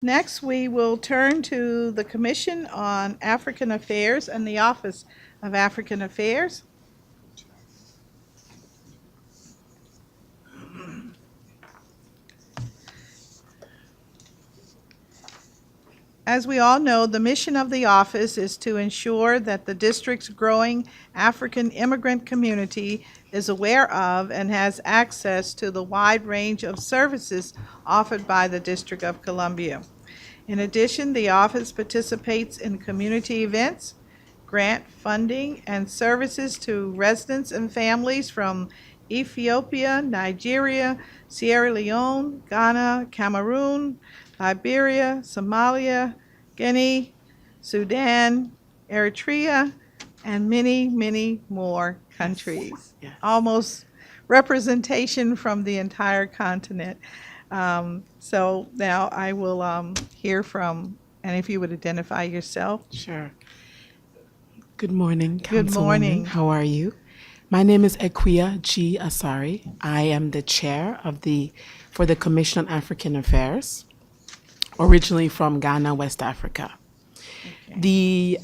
Next, we will turn to the Commission on African Affairs and the Office of African Affairs. As we all know, the mission of the office is to ensure that the district's growing African immigrant community is aware of and has access to the wide range of services offered by the District of Columbia. In addition, the office participates in community events, grant funding, and services to residents and families from Ethiopia, Nigeria, Sierra Leone, Ghana, Cameroon, Liberia, Somalia, Guinea, Sudan, Eritrea, and many, many more countries. Yes. Almost representation from the entire continent. So now I will hear from, and if you would identify yourself. Sure. Good morning, Good Councilwoman. morning. How are you? My name is Akua Asare. I am the chair for the Commission on African Affairs, originally from Ghana, West Africa. The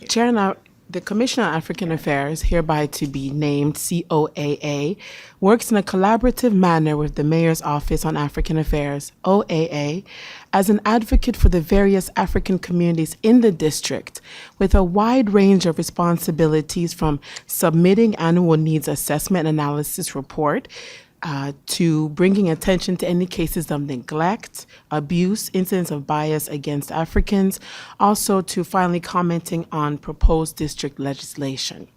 chair now, the Commission on African Affairs, hereby to be named COAA, works in a collaborative manner with the Mayor's Office on African Affairs, OAA, as an advocate for the various African communities in the district, with a wide range of responsibilities from submitting annual needs assessment analysis report, to bringing attention to any cases of neglect, abuse, incidents of bias against Africans, also to finally commenting on proposed district legislation.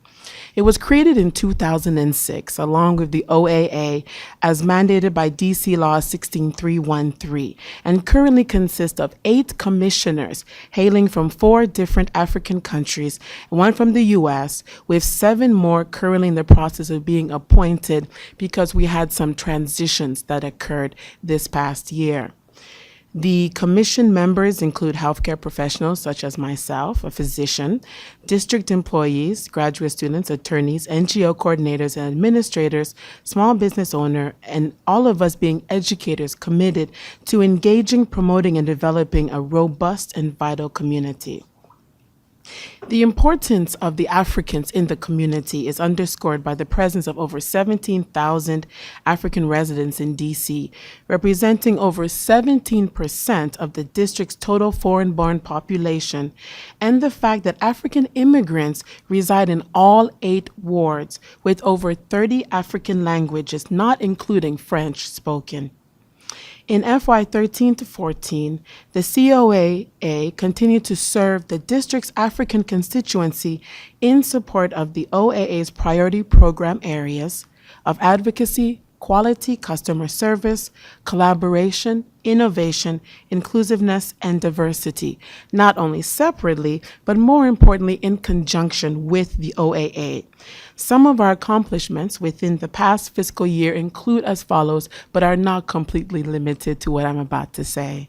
It was created in 2006 along with the OAA as mandated by DC Law 16313 and currently consists of 8 commissioners hailing from 4 different African countries, and 1 from the US, with 7 more currently in the process of being appointed because we had some transitions that occurred this past year. The commission members include healthcare professionals such as myself, a physician, district employees, graduate students, attorneys, NGO coordinators and administrators, small business owner, and all of us being educators committed to engaging, promoting, and developing a robust and vital community. The importance of the Africans in the community is underscored by the presence of over 17,000 African residents in DC, representing over 17% of the district's total foreign-born population, and the fact that African immigrants reside in all 8 wards, with over 30 African languages, not including French, spoken. In FY 13 to 14, the COAA continued to serve the district's African constituency in support of the OAA's priority program areas of advocacy, quality customer service, collaboration, innovation, inclusiveness, and diversity, not only separately, but more importantly in conjunction with the OAA. Some of our accomplishments within the past fiscal year include as follows, but are not completely limited to what I'm about to say.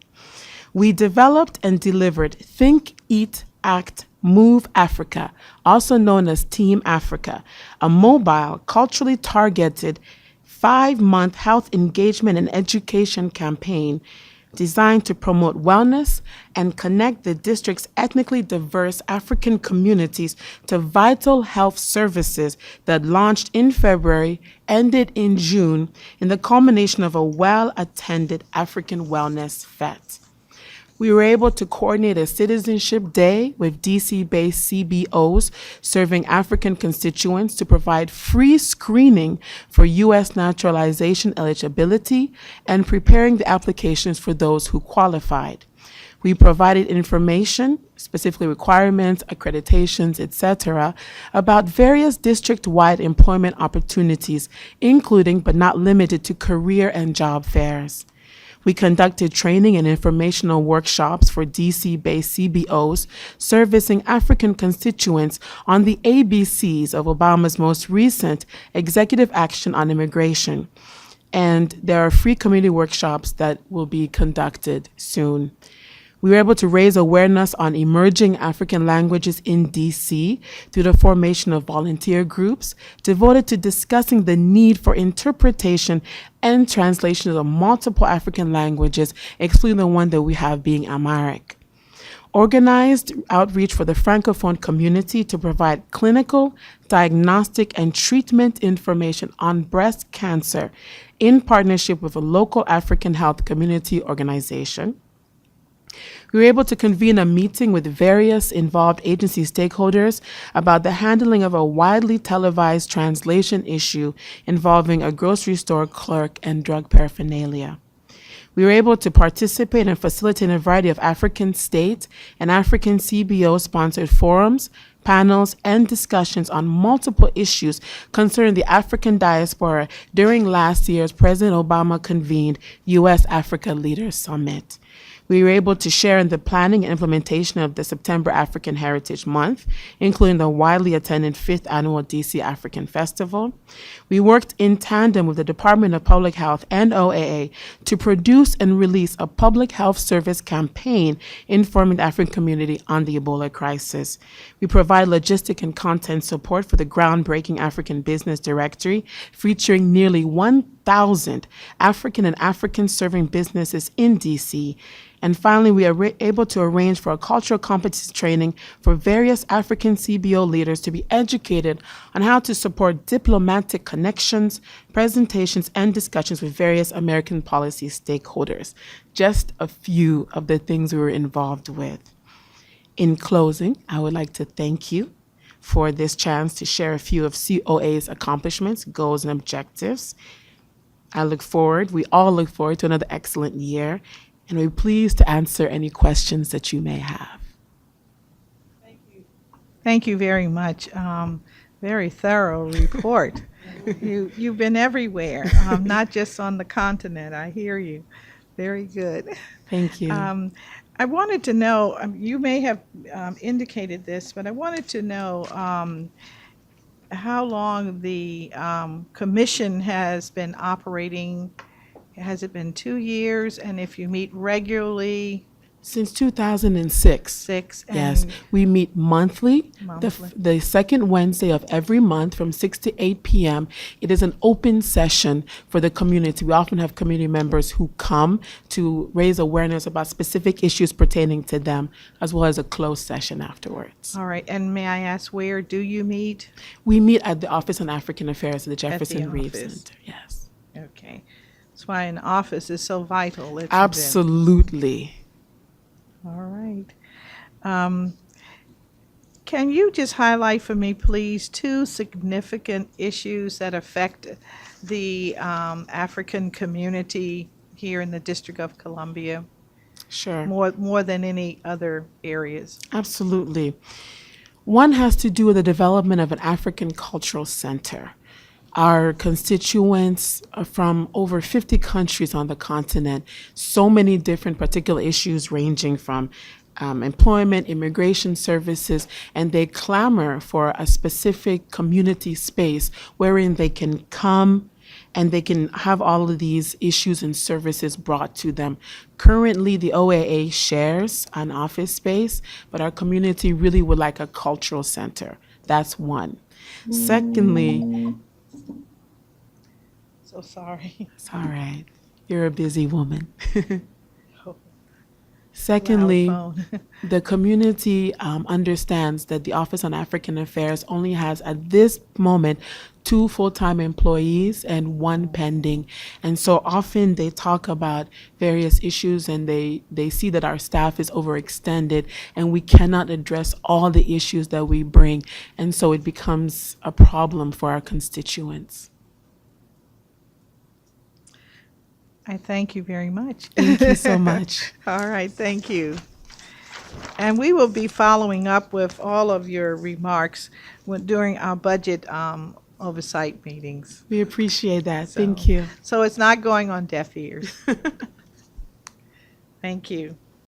We developed and delivered Think, Eat, Act, Move Africa, also known as Team Africa, a mobile, culturally targeted 5-month health engagement and education campaign designed to promote wellness and connect the district's ethnically diverse African communities to vital health services that launched in February, ended in June, in the culmination of a well-attended African Wellness Fete. We were able to coordinate a citizenship day with DC-based CBOs serving African constituents to provide free screening for U.S. naturalization eligibility and preparing the applications for those who qualified. We provided information, specifically requirements, accreditations, etc., about various district-wide employment opportunities, including but not limited to career and job fairs. We conducted training and informational workshops for DC-based CBOs servicing African constituents on the ABCs of Obama's most recent executive action on immigration. And there are free community workshops that will be conducted soon. We were able to raise awareness on emerging African languages in DC through the formation of volunteer groups devoted to discussing the need for interpretation and translation of the multiple African languages, excluding the one that we have being Amharic. Organized outreach for the Francophone community to provide clinical, diagnostic, and treatment information on breast cancer in partnership with a local African health community organization. We were able to convene a meeting with various involved agency stakeholders about the handling of a widely televised translation issue involving a grocery store clerk and drug paraphernalia. We were able to participate and facilitate in a variety of African state and African CBO-sponsored forums, panels, and discussions on multiple issues concerning the African diaspora during last year's President Obama convened U.S.-Africa Leaders Summit. We were able to share in the planning and implementation of the September African Heritage Month, including the widely attended 5th Annual DC African Festival. We worked in tandem with the Department of Public Health and OAA to produce and release a public health service campaign informing the African community on the Ebola crisis. We provide logistic and content support for the groundbreaking African Business Directory, featuring nearly 1,000 African and African-serving businesses in DC. And finally, we are able to arrange for a cultural competency training for various African CBO leaders to be educated on how to support diplomatic connections, presentations, and discussions with various American policy stakeholders. Just a few of the things we were involved with. In closing, I would like to thank you for this chance to share a few of COA's accomplishments, goals, and objectives. We all look forward to another excellent year, and we're pleased to answer any questions that you may have. Thank you very much. Very thorough report. You've been everywhere, not just on the continent. I hear you. Very good. Thank you. I wanted to know, you may have indicated this, but I wanted to know how long the commission has been operating. Has it been 2 years? And if you meet regularly? Since 2006. Yes, we meet monthly. The second Wednesday of every month from 6 to 8 p.m. It is an open session for the community. We often have community members who come to raise awareness about specific issues pertaining to them, as well as a closed session afterwards. All right, and may I ask, where do you meet? We meet at the Office on African Affairs at the Jefferson Reeves Center. Yes. Okay. That's why an office is so vital. Absolutely. All right. Can you just highlight for me, please, 2 significant issues that affect the African community here in the District of Columbia? Sure. More than any other areas. Absolutely. One has to do with the development of an African cultural center. Our constituents are from over 50 countries on the continent, so many different particular issues ranging from employment, immigration services, and they clamor for a specific community space wherein they can come and they can have all of these issues and services brought to them. Currently, the OAA shares an office space, but our community really would like a cultural center. That's one. Secondly, so sorry. It's all right. You're a busy woman. Oh, Secondly, loud phone. the community understands that the Office on African Affairs only has, at this moment, 2 full-time employees and 1 pending. And so often they talk about various issues and they see that our staff is overextended and we cannot address all the issues that we bring. And so it becomes a problem for our constituents. I thank you very much. Thank you so much. All right, thank you. And we will be following up with all of your remarks during our budget oversight meetings. We appreciate that. Thank you. So it's not going on deaf ears. Thank you.